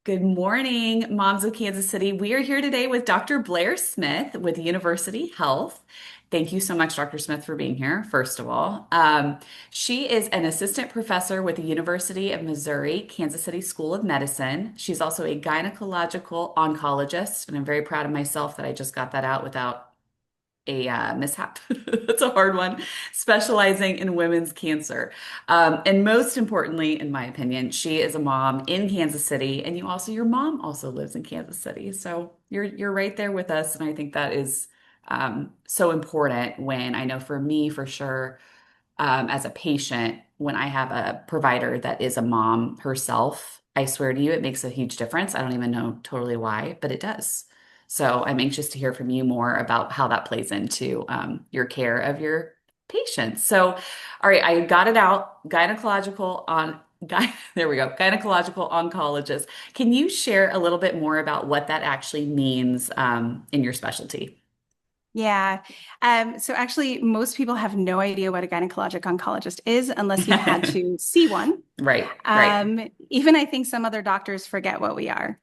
Good morning, moms of Kansas City. We are here today with Dr. Blair Smith with University Health. Thank you so much, Dr. Smith, for being here, first of all. She is an assistant professor with the University of Missouri, Kansas City School of Medicine. She's also a gynecological oncologist, and I'm very proud of myself that I just got that out without a mishap. That's a hard one. Specializing in women's cancer. And most importantly, in my opinion, she is a mom in Kansas City, and your mom also lives in Kansas City. So you're right there with us, and I think that is so important when I know for me, for sure, as a patient, when I have a provider that is a mom herself, I swear to you, it makes a huge difference. I don't even know totally why, but it does. So I'm anxious to hear from you more about how that plays into your care of your patients. So, all right, I got it out. There we go. Gynecological oncologist. Can you share a little bit more about what that actually means in your specialty? Yeah. So actually, most people have no idea what a gynecologic oncologist is unless you've had to see one. Right, right. Even I think some other doctors forget what we are.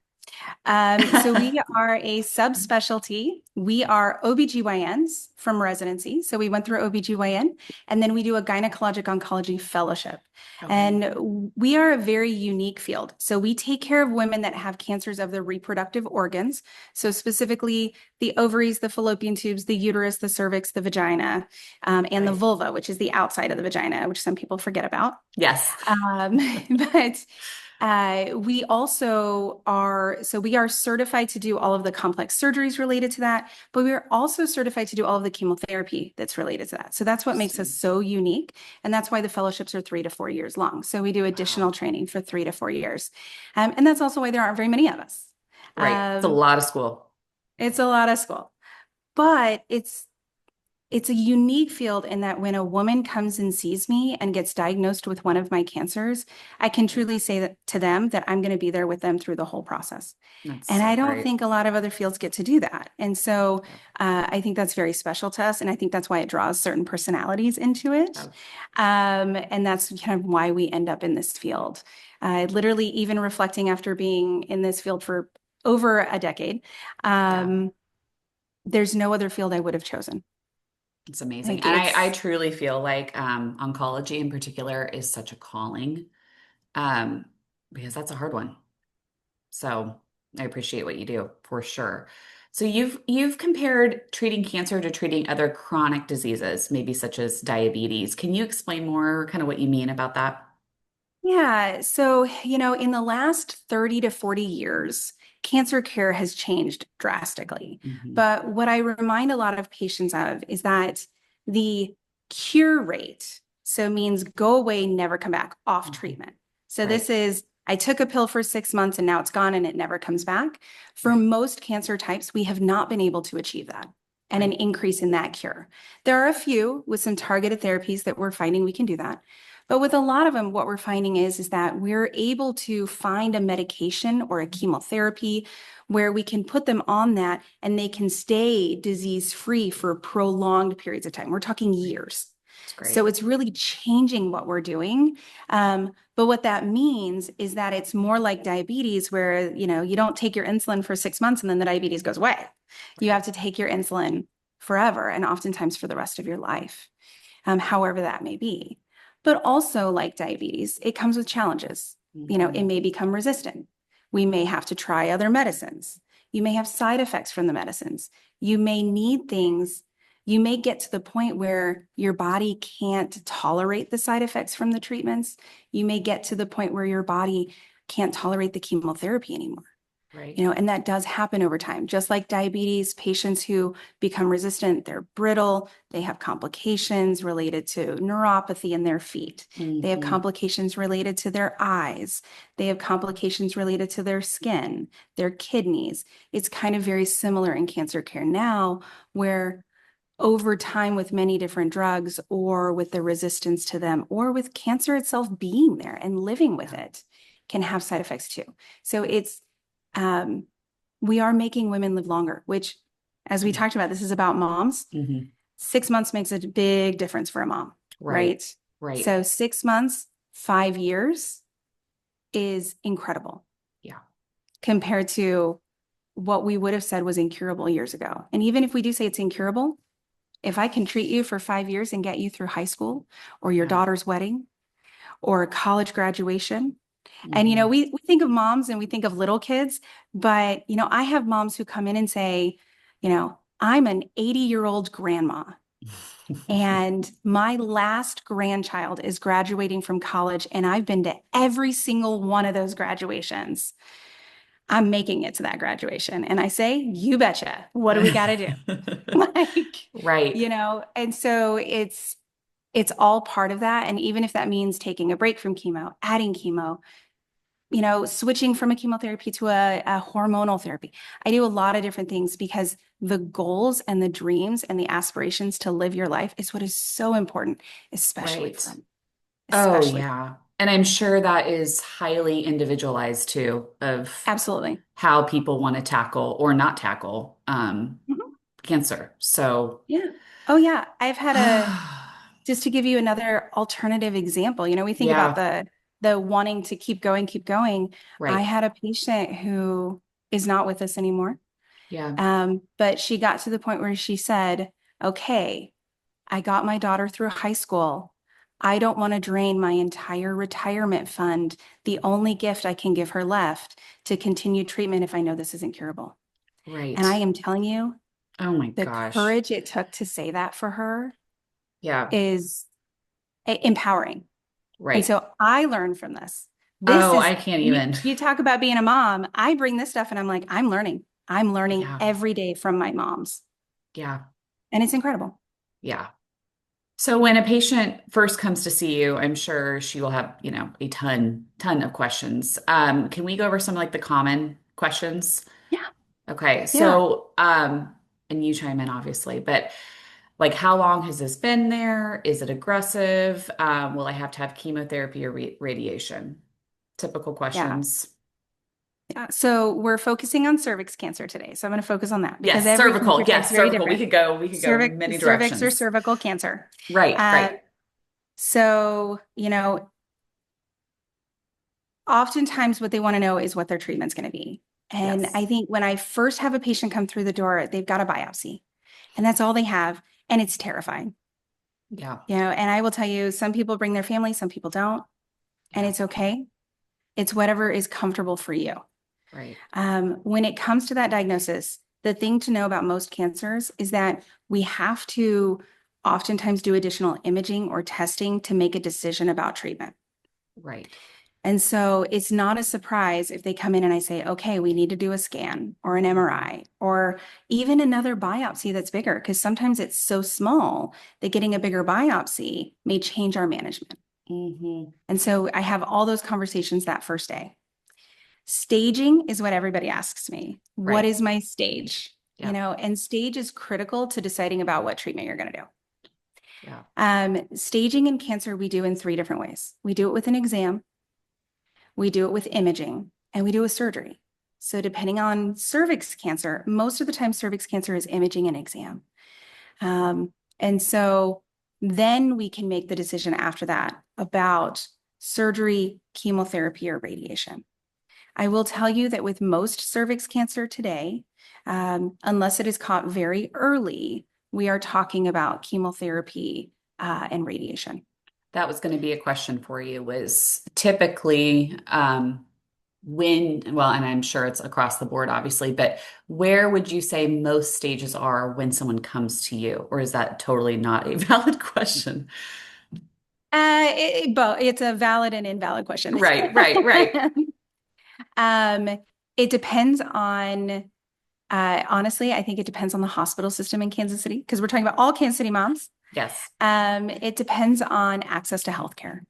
So we are a subspecialty. We are OBGYNs from residency. So we went through OBGYN and then we do a gynecologic oncology fellowship. Okay. And we are a very unique field. So we take care of women that have cancers of the reproductive organs. So specifically the ovaries, the fallopian tubes, the uterus, the cervix, the vagina, and the Right. vulva, which is the outside of the vagina, which some people forget about. Yes. Um, but we also are, so we are certified to do all of the complex surgeries related to that, but we are also certified to do all of the chemotherapy that's related to that. So that's what makes us Interesting. so unique. And that's why the fellowships are 3 to 4 years long. So we do additional Wow. training for 3 to 4 years. And that's also why there aren't very many of us. Right. It's a Um, lot of school. it's a lot of school, but it's a unique field in that when a woman comes and sees me and gets diagnosed with one of my cancers, I can Right. truly say that to them that I'm going to be there with them through the whole process. That's And so I don't great. think a lot of other fields get to do that. And so Yep. I think that's very special to us. And I think that's why it draws certain personalities into it. Yep. And that's kind of why we end up in this field. Literally, even reflecting after being in this field for over a decade, Yeah. um, there's no other field I would have chosen. It's amazing. Like And I it's truly feel like oncology in particular is such a calling um, because that's a hard one. So I appreciate what you do for sure. So you've compared treating cancer to treating other chronic diseases, maybe such as diabetes. Can you explain more kind of what you mean about that? Yeah. So, in the last 30 to 40 years, cancer care has changed drastically. Hmm. But what I remind a lot of patients of is that the cure rate, so means go away, never come back off Hmm. treatment. So Right. this is, I took a pill for 6 months and now it's gone and it never comes back. For Right. most cancer types, we have not been able to achieve that and an Right. increase in that cure. There are a few with some targeted therapies that we're finding we can do that. But with a lot of them, what we're finding is that we're able to find a medication or a chemotherapy where we can put them on that and they can stay disease free for prolonged periods of time. We're talking Right. years. It's So great. it's really changing what we're doing. But what that means is that it's more like diabetes, where you don't take your insulin for 6 months and then the diabetes goes away. You Right. have to take your insulin forever and oftentimes for the rest of your life, however that may be. But also, like diabetes, it comes with challenges. It Hmm. may become resistant. We may have to try other medicines. You may have side effects from the medicines. You may need things. You may get to the point where your body can't tolerate the side effects from the treatments. You may get to the point where your body can't tolerate the chemotherapy anymore. Right. And that does happen over time. Just like diabetes, patients who become resistant, they're brittle, they have complications related to neuropathy in their feet. They have Hmm. complications related to their eyes. They have complications related to their skin, their kidneys. It's kind of very similar in cancer care now, where over time with many different drugs or with the resistance to them or with cancer itself being there and living with Yeah. it can have side effects too. So um, we are making women live longer, which, as we Yeah. talked about, this is about moms. Hmm. 6 months makes a big difference for a mom, Right. right? Right. So 6 months, 5 years is incredible. Yeah. compared to what we would have said was incurable years ago. And even if we do say it's incurable, if I can treat you for 5 years and get you through high school or your Yeah. daughter's wedding or college graduation, and, Hmm. we think of moms and we think of little kids, but, I have moms who come in and say, I'm an 80-year-old grandma and my last grandchild is graduating from college and I've been to every single one of those graduations. I'm making it to that graduation. And I say, you betcha. What do we got to do? Like, Right. and so it's all part of that. And even if that means taking a break from chemo, adding chemo, switching from a chemotherapy to a hormonal therapy. I do a lot of different things because the goals and the dreams and the aspirations to live your life is what is so important, especially Right. for them, Oh, especially. yeah. And I'm sure that is highly individualized too, of Absolutely. how people want to tackle or not tackle Mhm. cancer. So, Yeah. Oh, yeah. I've had just to give you another alternative example, we think about yeah, the wanting to keep going, keep going. I right. had a patient who is not with us anymore. Yeah, But she got to the point where she said, okay, I got my daughter through high school. I don't want to drain my entire retirement fund, the only gift I can give her left to continue treatment if I know this isn't curable. And I right. am telling you, Oh my the gosh. courage it took to say that for her Yeah, is empowering. And right. so I learned from this. This Oh, is, I can't and even. you talk about being a mom. I bring this stuff and I'm like, I'm learning. I'm learning Yeah, every day from my moms. yeah, And it's incredible. yeah. So when a patient first comes to see you, I'm sure she will have, a ton of questions. Can we go over some like the common questions? Yeah. Okay, Yeah. so and you chime in obviously, but like how long has this been there? Is it aggressive? Will I have to have chemotherapy or radiation? Typical Yeah. questions. Yeah. So we're focusing on cervix cancer today. So I'm going to focus on that because Yes, every cervical. cancer type is Yes, very cervical. We different. could go, we could go many Cervix or directions. cervical cancer. Right, Uh, right. so, oftentimes what they want to know is what their treatment's going to be. And Yes. I think when I first have a patient come through the door, they've got a biopsy and that's all they have. And it's terrifying, Yeah, and I will tell you, some people bring their family, some people don't, and yeah, it's okay. It's whatever is comfortable for you. right. When it comes to that diagnosis, the thing to know about most cancers is that we have to oftentimes do additional imaging or testing to make a decision about treatment. Right. And so it's not a surprise if they come in and I say, okay, we need to do a scan or an Hmm. MRI or even another biopsy that's bigger, because sometimes it's so small that getting a bigger biopsy may change our management. Hmm. And so I have all those conversations that first day. Staging is what everybody asks me. What Right. is my stage? Yeah, And stage is critical to deciding about what treatment you're going to do. yeah. Staging in cancer, we do in three different ways. We do it with an exam, we do it with imaging, and we do a surgery. So, depending on cervix cancer, most of the time, cervix cancer is imaging and exam. And so then we can make the decision after that about surgery, chemotherapy, or radiation. I will tell you that with most cervix cancer today, unless it is caught very early, we are talking about chemotherapy and radiation. That was going to be a question for you was typically well, and I'm sure it's across the board, obviously, but where would you say most stages are when someone comes to you? Or is that totally not a valid question? But it's a valid and invalid question. Right, right, right. um, it depends on, honestly, I think it depends on the hospital system in Kansas City because we're talking about all Kansas City moms. Yes. It depends on access to healthcare.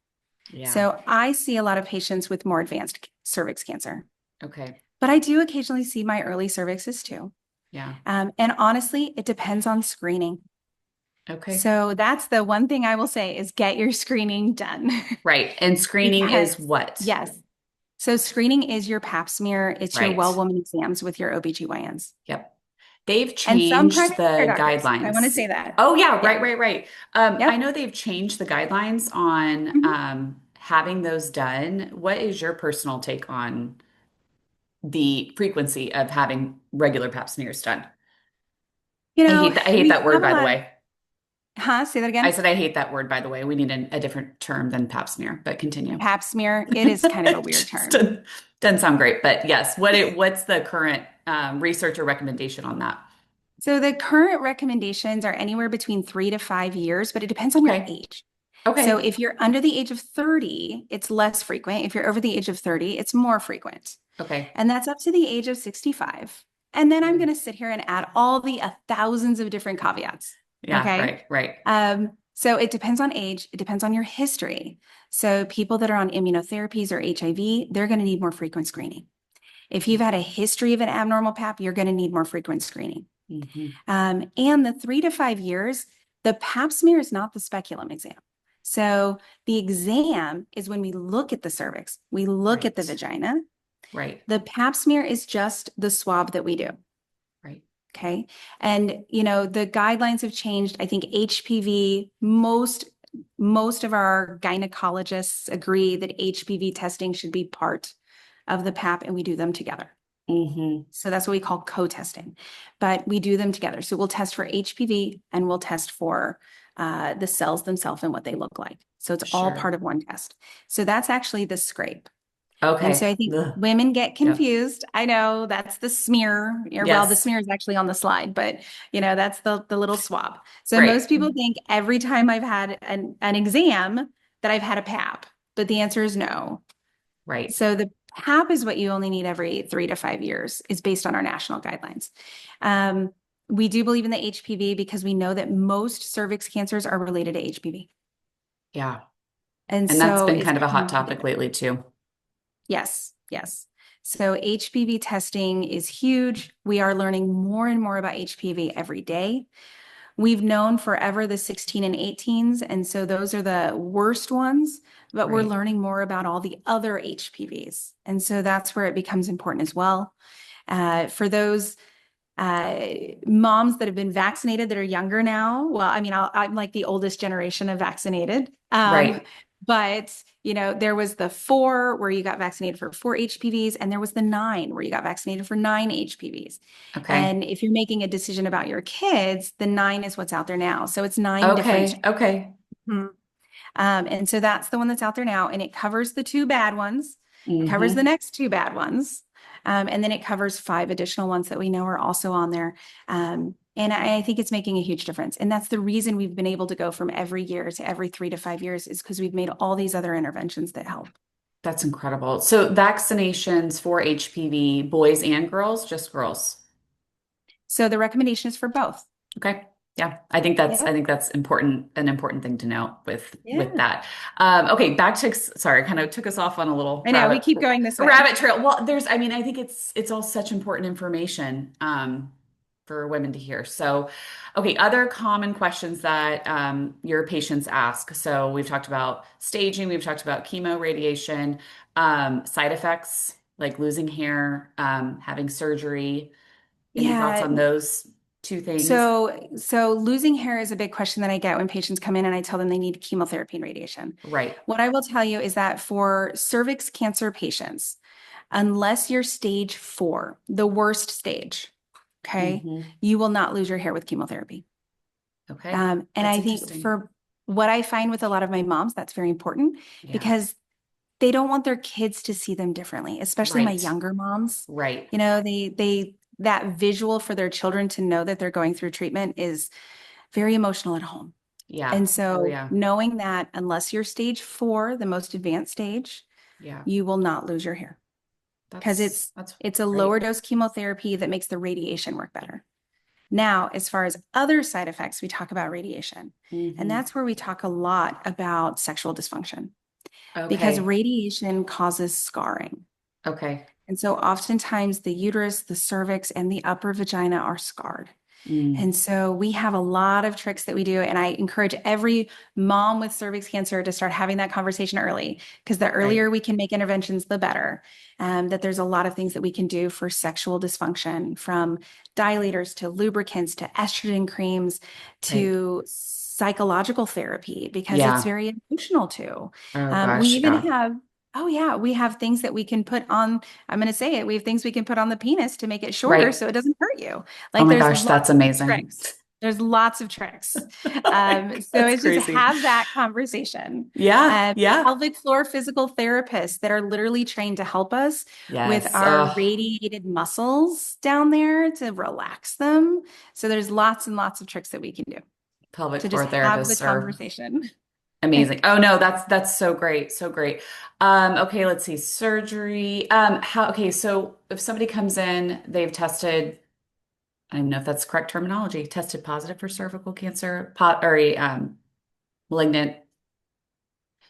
Yeah. So I see a lot of patients with more advanced cervix cancer, Okay. but I do occasionally see my early cervixes too. Yeah. And honestly, it depends on screening. Okay. So that's the one thing I will say is get your screening done. Right. And screening is Because, what? yes. So screening is your pap smear, it's your Right. well woman exams with your OBGYNs. Yep. They've And some changed primary care the doctors. I want to guidelines. say that. Oh, yeah, Yeah. right, right, right. I Yep. know they've changed the guidelines on Mhm. having those done. What is your personal take on the frequency of having regular pap smears done? You I know, hate that. I hate we that word, have a by the lot of, way. say that I again? said I hate that word, by the way. We need a different term than pap smear, but continue. Pap smear. It is kind of a weird Just term. doesn't sound great, but yes. What's the current research or recommendation on that? So the current recommendations are anywhere between 3 to 5 years, but it depends on your Okay. age. So Okay. if you're under the age of 30, it's less frequent. If you're over the age of 30, it's more frequent. Okay. And that's up to the age of 65. And then I'm Mm. going to sit here and add all the thousands of different caveats. Yeah. Okay. Right. Right. So it depends on age, it depends on your history. So people that are on immunotherapies or HIV, they're going to need more frequent screening. If you've had a history of an abnormal pap, you're going to need more frequent screening. Hmm. And the 3 to 5 years, the pap smear is not the speculum exam. So the exam is when we look at the cervix, we look at the Right. vagina. Right. The pap smear is just the swab that we do. Right. Okay. And, the guidelines have changed. I think HPV, most of our gynecologists agree that HPV testing should be part of the pap and we do them together. Hmm. So that's what we call co-testing, but we do them together. So we'll test for HPV and we'll test for the cells themselves and what they look like. So it's all Sure. part of one test. So that's actually the scrape. And so Okay. I think Ugh. women get Yep. confused. I know that's the smear. Well, the Yes. smear is actually on the slide, but that's the little swab. So Right. most people think every time I've had an exam that I've had a pap, but the answer is no. Right. So the PAP is what you only need every 3 to 5 years, is based on our national guidelines. Um, we do believe in the HPV because we know that most cervix cancers are related to HPV. Yeah. And And that's so been it's kind of a hot topic connected. lately too. Yes, yes. So HPV testing is huge. We are learning more and more about HPV every day. We've known forever the 16 and 18s, and so those are the worst ones, but we're Right. learning more about all the other HPVs. And so that's where it becomes important as well. For those uh, moms that have been vaccinated that are younger now, well, I mean, I'm like the oldest generation of vaccinated. Right. But there was the 4 where you got vaccinated for 4 HPVs, and there was the 9 where you got vaccinated for 9 HPVs. Okay. And if you're making a decision about your kids, the 9 is what's out there now. So it's 9 different. Okay. Okay. Mhm. And so that's the one that's out there now, and it covers the 2 bad ones, covers the Hmm. next 2 bad ones, and then it covers 5 additional ones that we know are also on there. And I think it's making a huge difference. And that's the reason we've been able to go from every year to every 3 to 5 years, is because we've made all these other interventions that help. That's incredible. So vaccinations for HPV, boys and girls, just girls. So the recommendation is for both. Okay. Yeah. I think that's important, an important thing to note with Yeah. that. Okay, back to sorry, kind of took us off on a little I know we keep going this way. rabbit trail. Well, I mean, I think it's all such important information for women to hear. So, okay, other common questions that your patients ask. So we've talked about staging, we've talked about chemo, radiation, side effects like losing hair, having surgery. Any thoughts Yeah. on those two things? So losing hair is a big question that I get when patients come in and I tell them they need chemotherapy and radiation. Right. What I will tell you is that for cervix cancer patients, unless you're stage 4, the worst stage, okay, Hmm. you will not lose your hair with chemotherapy. Okay. And That's I think interesting. for what I find with a lot of my moms, that's very important Yeah. because they don't want their kids to see them differently, especially my Right. younger moms. Right. They that visual for their children to know that they're going through treatment is very emotional at home. Yeah. And Oh, so yeah. knowing that unless you're stage 4, the most advanced stage, Yeah. you will not lose your hair because That's it's a lower great. dose chemotherapy that makes the radiation work better. Now, as far as other side effects, we talk about radiation. And Hmm. that's where we talk a lot about sexual dysfunction because Okay. radiation causes scarring. Okay. And so oftentimes the uterus, the cervix, and the upper vagina are scarred. Mm. And so we have a lot of tricks that we do. And I encourage every mom with cervix cancer to start having that conversation early, because the Right. earlier we can make interventions, the better. That there's a lot of things that we can do for sexual dysfunction, from dilators to lubricants to estrogen creams Right. to psychological therapy, because it's Yeah. very emotional too. Oh We gosh. even Yeah. have Oh yeah, we have things that we can put on, I'm going to say it, we have things we can put on the penis to make it shorter Right. so it doesn't hurt you. Oh Like my there's gosh, that's lots of amazing. tricks. There's lots of tricks. So That's it's just crazy. have that conversation. Yeah, yeah. Pelvic floor physical therapists that are literally trained to help us with Yes. our radiated muscles down there to relax them. So there's lots and lots of tricks that we can do Pelvic to just floor have the therapists are conversation. amazing. Oh no, that's so great. So great. Okay, let's see. Surgery. Okay, so if somebody comes in, they've tested, I don't know if that's the correct terminology, tested positive for cervical cancer, or malignant.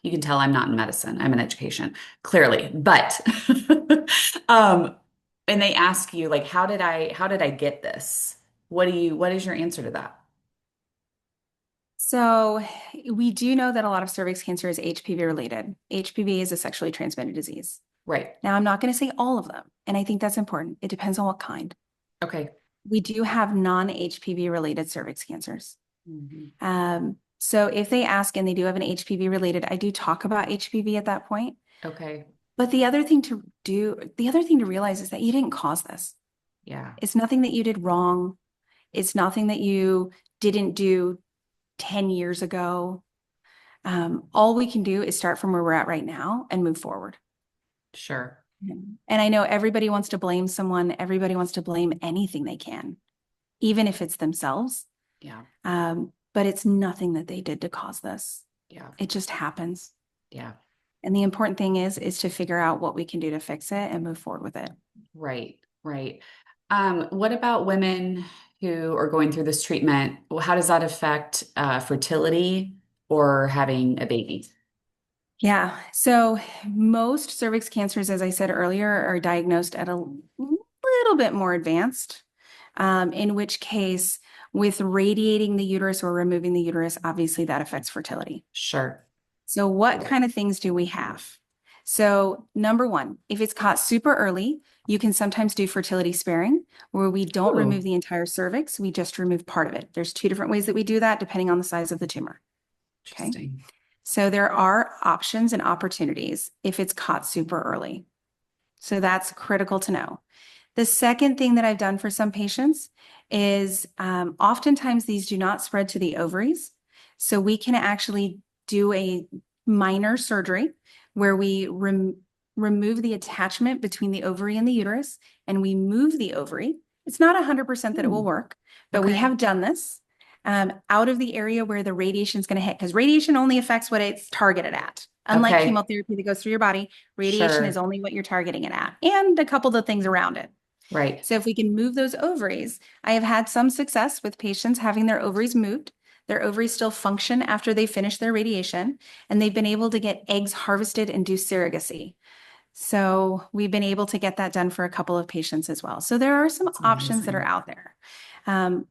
You can tell I'm not in medicine. I'm in education, clearly. But um, and they ask you like, how did I get this? What is your answer to that? So we do know that a lot of cervix cancer is HPV related. HPV is a sexually transmitted disease. Right. Now, I'm not going to say all of them, and I think that's important. It depends on what kind. Okay. We do have non-HPV related cervix cancers. Mhm. So if they ask and they do have an HPV related, I do talk about HPV at that point. Okay. But the other thing to realize is that you didn't cause this. Yeah. It's nothing that you did wrong. It's nothing that you didn't do 10 years ago. All we can do is start from where we're at right now and move forward. Sure. And I know everybody wants to blame someone, everybody wants to blame anything they can, even if it's themselves. Yeah. But it's nothing that they did to cause this. Yeah. It just happens. Yeah. And the important thing is to figure out what we can do to fix it and move forward with it. Right. Right. What about women who are going through this treatment? Well, how does that affect fertility or having a baby? Yeah. So most cervix cancers, as I said earlier, are diagnosed at a little bit more advanced, in which case, with radiating the uterus or removing the uterus, obviously that affects fertility. Sure. So what kind of things do we have? So number one, if it's caught super early, you can sometimes do fertility sparing, where we don't remove Ooh, the entire cervix, we just remove part of it. There's two different ways that we do that depending on the size of the tumor. Okay. interesting. So there are options and opportunities if it's caught super early. So that's critical to know. The second thing that I've done for some patients is oftentimes these do not spread to the ovaries. So we can actually do a minor surgery where we remove the attachment between the ovary and the uterus and we move the ovary. It's not 100% that it will Hmm. work, but we Okay. have done this out of the area where the radiation is going to hit because radiation only affects what it's targeted at. Unlike Okay. chemotherapy that goes through your body, radiation is Sure. only what you're targeting it at and a couple of things around it. Right. So if we can move those ovaries, I have had some success with patients having their ovaries moved. Their ovaries still function after they finish their radiation, and they've been able to get eggs harvested and do surrogacy. So we've been able to get that done for a couple of patients as well. So there are some That's options that are amazing. out there.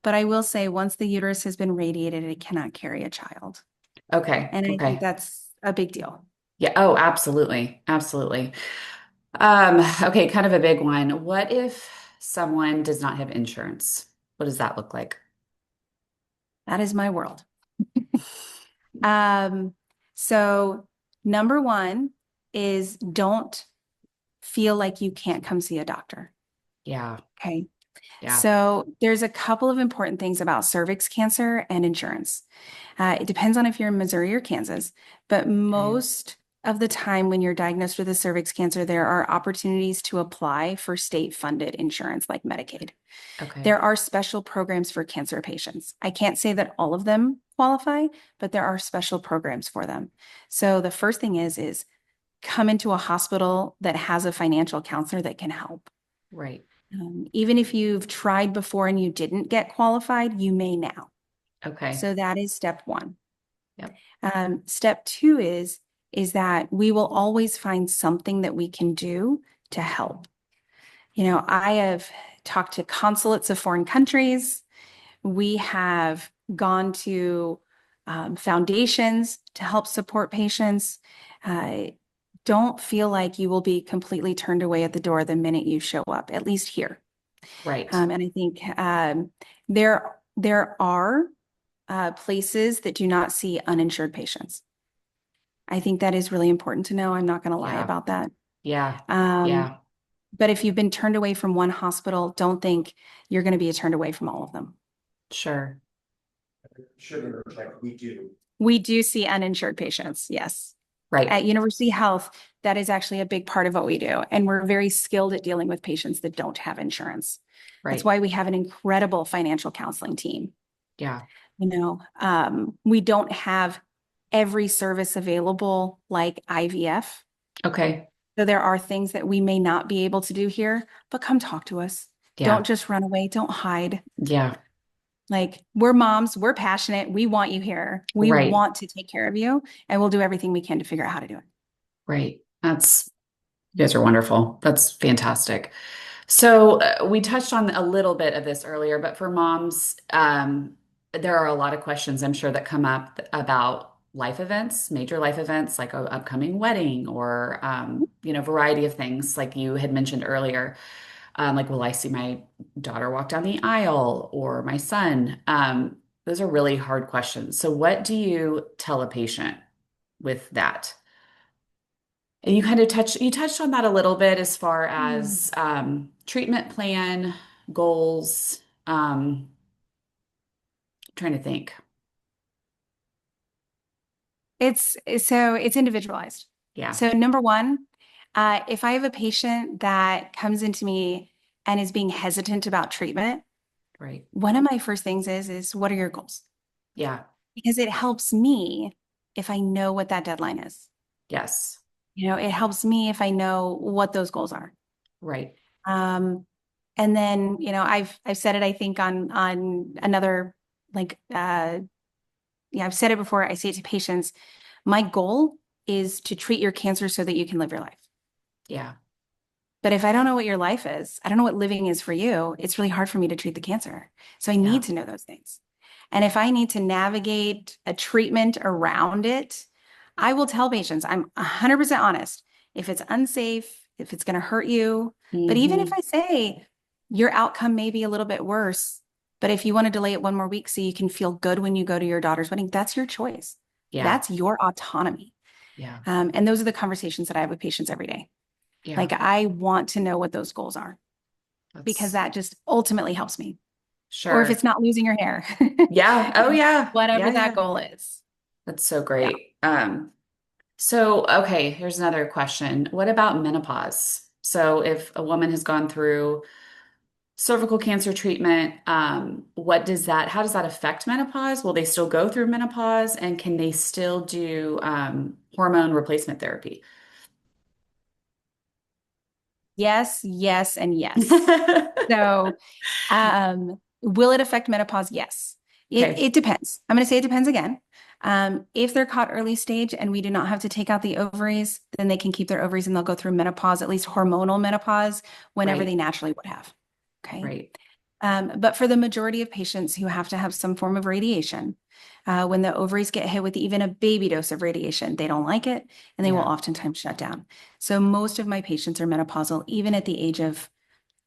But I will say once the uterus has been radiated, it cannot carry a child. Okay. And I think Okay. that's a big deal. Yeah. Oh, absolutely. Absolutely. Okay, kind of a big one. What if someone does not have insurance? What does that look like? That is my world. Um, so number one is don't feel like you can't come see a doctor. Yeah. Okay. Yeah. So there's a couple of important things about cervix cancer and insurance. It depends on if you're in Missouri or Kansas, but Okay. most of the time when you're diagnosed with a cervix cancer, there are opportunities to apply for state-funded insurance like Medicaid. Okay. There are special programs for cancer patients. I can't say that all of them qualify, but there are special programs for them. So the first thing is come into a hospital that has a financial counselor that can help. Right. Even if you've tried before and you didn't get qualified, you may now. Okay. So that is step one. Yep. Step two is that we will always find something that we can do to help. You know, I have talked to consulates of foreign countries. We have gone to foundations to help support patients. Uh, don't feel like you will be completely turned away at the door the minute you show up, at least here. Right. And I think there are places that do not see uninsured patients. I think that is really important to know. I'm not going to lie Yeah. about that. Yeah. Um, Yeah. but if you've been turned away from one hospital, don't think you're going to be turned away from all of them. Sure. Should interject, we do. We do see uninsured patients, yes. Right. At University Health, that is actually a big part of what we do. And we're very skilled at dealing with patients that don't have insurance. That's Right. why we have an incredible financial counseling team. Yeah. We don't have every service available like IVF. Okay. So there are things that we may not be able to do here, but come talk to us. Yeah. Don't just run away. Don't hide. Yeah. Like, we're moms, we're passionate. We want you here. We Right. want to take care of you, and we'll do everything we can to figure out how to do it. Right. You guys are wonderful. That's fantastic. So we touched on a little bit of this earlier, but for moms, there are a lot of questions I'm sure that come up about life events, major life events like an upcoming wedding or, variety of things like you had mentioned earlier. Like, will I see my daughter walk down the aisle or my son? Those are really hard questions. So what do you tell a patient with that? And you touched on that a little bit as far Hmm. as treatment plan, goals. Trying to think. It's individualized. Yeah, So number one, if I have a patient that comes into me and is being hesitant about treatment, right. one of my first things is what are your goals? Yeah, Because it helps me if I know what that deadline is. yes, It helps me if I know what those goals are. right. Um, and then, I've said it, I think on another, like, yeah, I've said it before. I say it to patients. My goal is to treat your cancer so that you can live your life. Yeah, But if I don't know what your life is, I don't know what living is for you, it's really hard for me to treat the cancer. So I yeah, need to know those things. And if I need to navigate a treatment around it, I will tell patients, I'm 100% honest. If it's unsafe, if it's going to hurt you, but even if hmm, I say your outcome may be a little bit worse, but if you want to delay it one more week so you can feel good when you go to your daughter's wedding, that's your choice. yeah, That's your autonomy. yeah, And those are the conversations that I have with patients every day. yeah. Like, I want to know what those goals are because That's that just ultimately helps me. Or if it's sure. not losing your hair, Yeah. Oh, yeah. whatever Yeah, that yeah. goal is. That's so Yeah. great. So okay, here's another question. What about menopause? So if a woman has gone through cervical cancer treatment, how does that affect menopause? Will they still go through menopause and can they still do hormone replacement therapy? Yes, yes, and yes. So, will it affect menopause? Yes. It Okay, depends. I'm going to say it depends again. If they're caught early stage and we do not have to take out the ovaries, then they can keep their ovaries and they'll go through menopause, at least hormonal menopause, whenever they right, naturally would have. Okay. right. But for the majority of patients who have to have some form of radiation, when the ovaries get hit with even a baby dose of radiation, they don't like it and they will Yeah. oftentimes shut down. So most of my patients are menopausal, even at the age of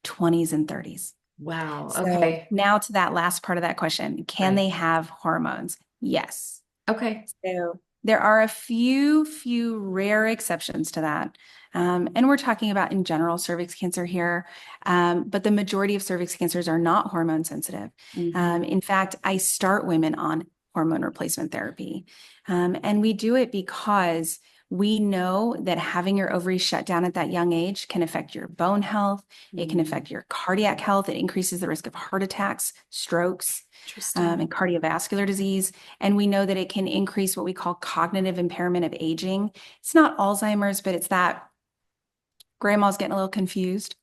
20s and 30s. Wow. So Okay. now to that last part of that question, can Right. they have hormones? Yes. Okay. So there are a few rare exceptions to that. And we're talking about in general cervix cancer here. But the majority of cervix cancers are not hormone sensitive. Hmm. In fact, I start women on hormone replacement therapy. And we do it because we know that having your ovaries shut down at that young age can affect your bone health. It can Mm, affect your cardiac health. It increases the risk of heart attacks, strokes, and interesting. cardiovascular disease. And we know that it can increase what we call cognitive impairment of aging. It's not Alzheimer's, but it's that grandma's getting a little confused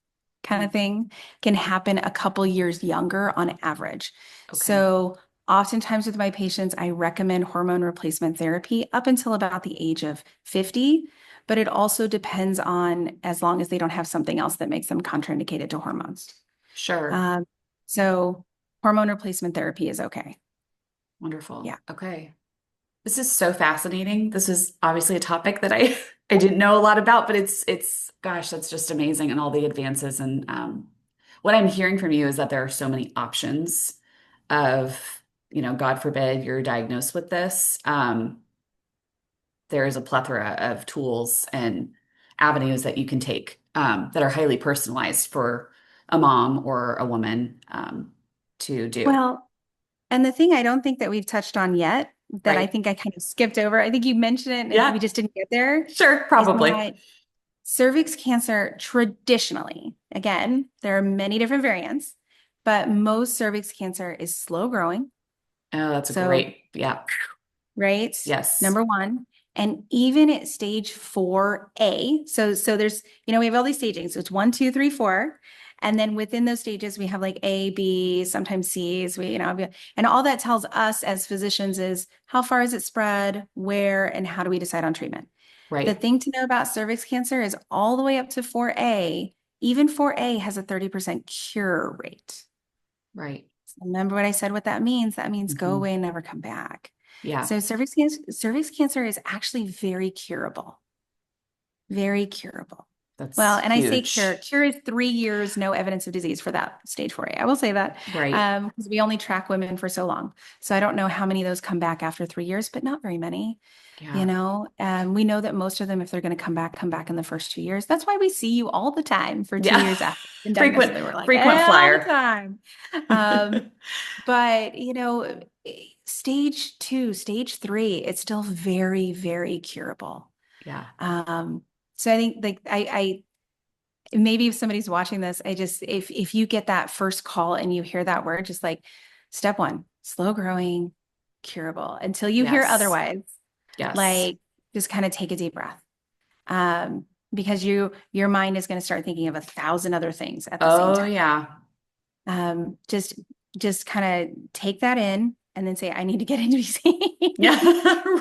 kind of Mm, thing can happen a couple years younger on average. okay. So oftentimes with my patients, I recommend hormone replacement therapy up until about the age of 50, but it also depends on as long as they don't have something else that makes them contraindicated to hormones. Sure. Um, so hormone replacement therapy is okay. Wonderful. Yeah. Okay. This is so fascinating. This is obviously a topic that I I didn't know a lot about, but it's gosh, that's just amazing and all the advances and what I'm hearing from you is that there are so many options of, God forbid you're diagnosed with this. there is a plethora of tools and avenues that you can take that are highly personalized for a mom or a woman to do. Well, and the thing I don't think that we've touched on yet, that I Right? think I kind of skipped over, I think you mentioned it and we Yeah, just didn't get there, sure, is probably. that cervix cancer traditionally, again, there are many different variants, but most cervix cancer is slow growing. Oh, that's a So, great, yeah, right, yes, number one. And even at stage 4A, so there's, we have all these staging. So it's 1, 2, 3, 4. And then within those stages, we have like A, B, sometimes C's, and all that tells us as physicians is how far is it spread, where, and how do we decide on treatment? The right, thing to know about cervix cancer is all the way up to 4A, even 4A has a 30% cure rate. right. So remember what I said, what that means? That means go Hmm. away and never come back. Yeah, So cervix cancer is actually very curable, very curable. that's Well, and I say cure. huge. Cure is 3 years, no evidence of disease for that stage 4A. I will say that Right. because we only track women for so long. So I don't know how many of those come back after 3 years, but not very many. Yeah. We know that most of them, if they're going to come back in the first 2 years. That's why we see you all the time for two Yeah. years after been diagnosed Frequent, with it. We're like, frequent all the flyer. time. Um, but stage 2, stage 3, it's still very, very curable. Yeah. Um, so I think like I maybe if somebody's watching this, if you get that first call and you hear that word, just like step 1, slow growing, curable until you hear Yes. otherwise, Yes. like just kind of take a deep breath. Because your mind is going to start thinking of 1,000 other things at the same Oh, time. yeah. Um, just just kind of take that in and then say, I need to get into seen. Yeah. You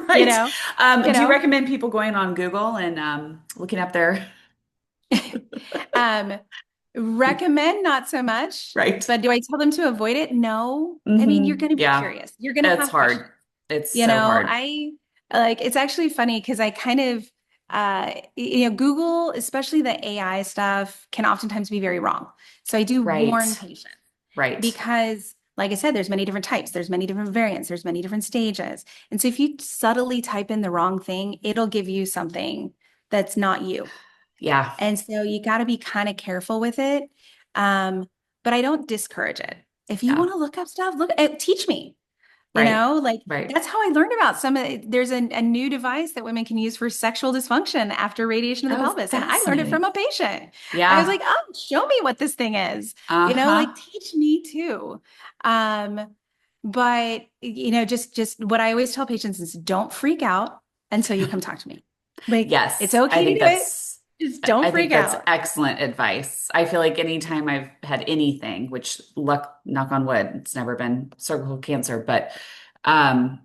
Right. know, you Do you know. recommend people going on Google and looking up their, Um, recommend not so much, right? but do I tell them to avoid it? No. I mean, you're Hmm. going to be Yeah. curious. You're going to It's have questions. hard. It's so hard. I like it's actually funny because I kind of Google, especially the AI stuff, can oftentimes be very wrong. So I do warn Right. patients Right. because like I said, there's many different types, there's many different variants, there's many different stages. And so if you subtly type in the wrong thing, it'll give you something that's not you. Yeah. And so you got to be kind of careful with it. Um, but I don't discourage it. If you Yeah. want to look up stuff, teach me. Right. Like Right. that's how I learned about there's a new device that women can use for sexual dysfunction after radiation of the Oh, pelvis. And I learned it from fascinating. a patient. I was Yeah. like, oh, show me what this thing is, like Uh-huh. teach me too. Um, but just what I always tell patients is don't freak out until you come talk to me. Like it's Yes, okay to do it. Just don't I think freak that's out. excellent advice. I feel like anytime I've had anything, which knock on wood, it's never been cervical cancer, but um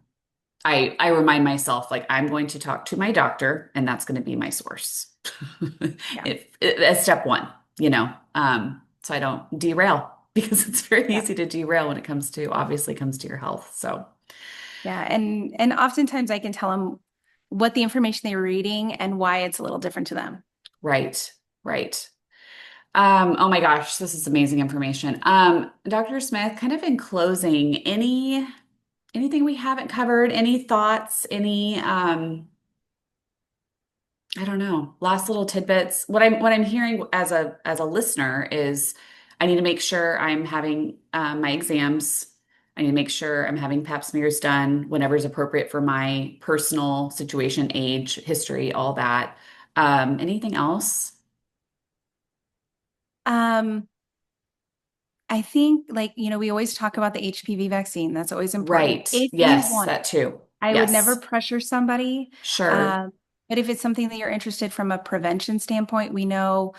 I remind myself like I'm going to talk to my doctor and that's going to be my source. Yeah. As step one, so I don't derail because it's very Yeah. easy to derail when it obviously comes to your health. So, Yeah, and oftentimes I can tell them what the information they were reading and why it's a little different to them. right, right. Oh my gosh, this is amazing information. Dr. Smith, kind of in closing, anything we haven't covered, any thoughts, any I don't know, last little tidbits. What I'm hearing as a listener is I need to make sure I'm having my exams. I need to make sure I'm having pap smears done whenever is appropriate for my personal situation, age, history, all that. Anything else? Um, I think we always talk about the HPV vaccine. That's always important. Right. If you Yes, want that it, too. I would never Yes. pressure somebody. Sure. Um, but if it's something that you're interested from a prevention standpoint, we know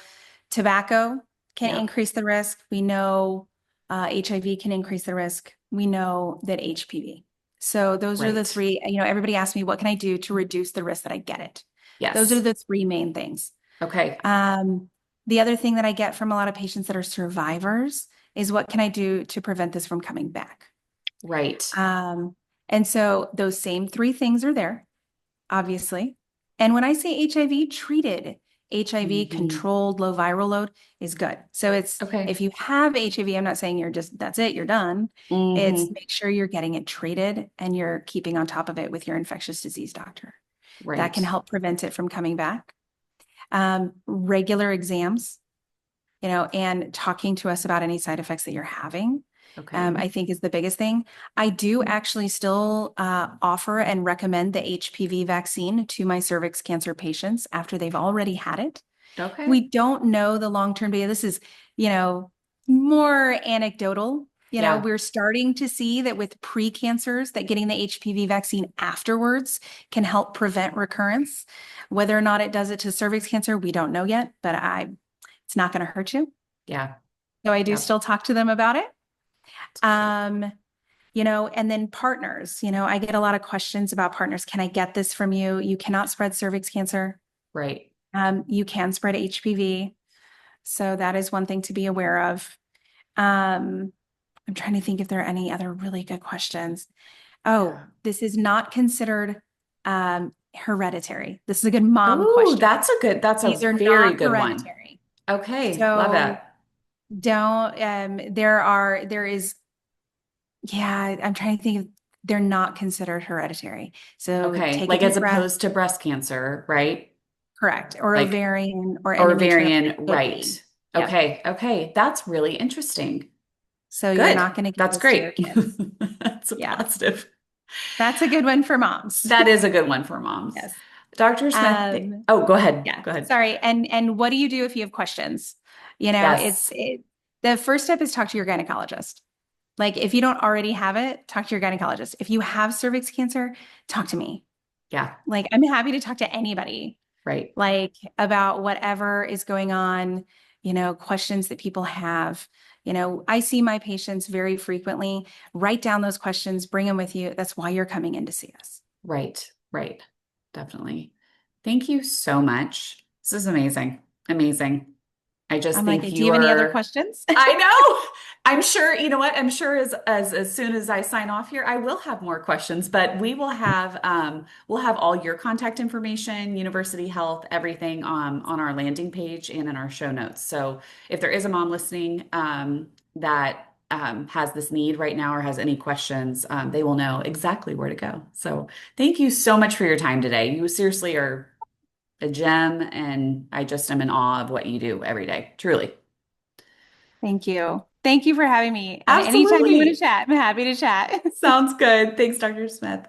tobacco can Yep. increase the risk. We know HIV can increase the risk. We know that HPV. So those are the Right. three. Everybody asks me, what can I do to reduce the risk that I get it? Those are Yes. the three main things. Okay. Um, the other thing that I get from a lot of patients that are survivors is what can I do to prevent this from coming back? Right. Um, and so those same three things are there, obviously. And when I say HIV treated, HIV Hmm. controlled low viral load is good. So it's Okay. if you have HIV, I'm not saying that's it, you're done. It's Hmm. make sure you're getting it treated and you're keeping on top of it with your infectious disease doctor. that can Right. help prevent it from coming back. Regular exams, and talking to us about any side effects that you're having, Okay. I think is the biggest thing. I do actually still offer and recommend the HPV vaccine to my cervix cancer patients after they've already had it. Okay. We don't know the long-term data. This is, more anecdotal. Yeah. We're starting to see that with pre-cancers, that getting the HPV vaccine afterwards can help prevent recurrence. Whether or not it does it to cervix cancer, we don't know yet, but it's not going to hurt you. Yeah. So I do Yeah. still talk to them about it. That's great. Um, and then partners, I get a lot of questions about partners. Can I get this from you? You cannot spread cervix cancer. Right. You can spread HPV. So that is one thing to be aware of. Um, I'm trying to think if there are any other really good questions. Oh, Yeah. this is not considered hereditary. This is a good mom Oh, question. that's a These are very not good one. hereditary. Okay. Love So that. don't, there is, yeah, I'm trying to think of, they're not considered hereditary. So Okay. take a Like as deep breath. opposed to breast cancer, right? Correct. Or Like, ovarian or or endometrial, ovarian, it could be. right. Yep. Okay. Okay. That's really interesting. So you're Good. not going to give That's this to your great. kids. That's a Yeah. positive. That's a good one for moms. That is a good one for moms. Yes. Dr. Smith, Um, oh, go ahead. yeah. Go ahead. Sorry. And what do you do if you have questions? Yes. The first step is talk to your gynecologist. Like if you don't already have it, talk to your gynecologist. If you have cervix cancer, talk to me. Yeah. Like I'm happy to talk to anybody, Right. like about whatever is going on, questions that people have. I see my patients very frequently. Write down those questions, bring them with you. That's why you're coming in to see us. Right. Right. Definitely. Thank you so much. This is amazing. Amazing. I just I'm like, think do you you have any other are, questions? I know. I'm sure, you know what? I'm sure as soon as I sign off here, I will have more questions, but we will have we'll have all your contact information, university health, everything on our landing page and in our show notes. So if there is a mom listening that has this need right now or has any questions, they will know exactly where to go. So thank you so much for your time today. You seriously are a gem, and I just am in awe of what you do every day. Truly. Thank you. Thank you for having me. Anytime you want to Absolutely. chat, I'm happy to chat. Sounds good. Thanks, Dr. Smith.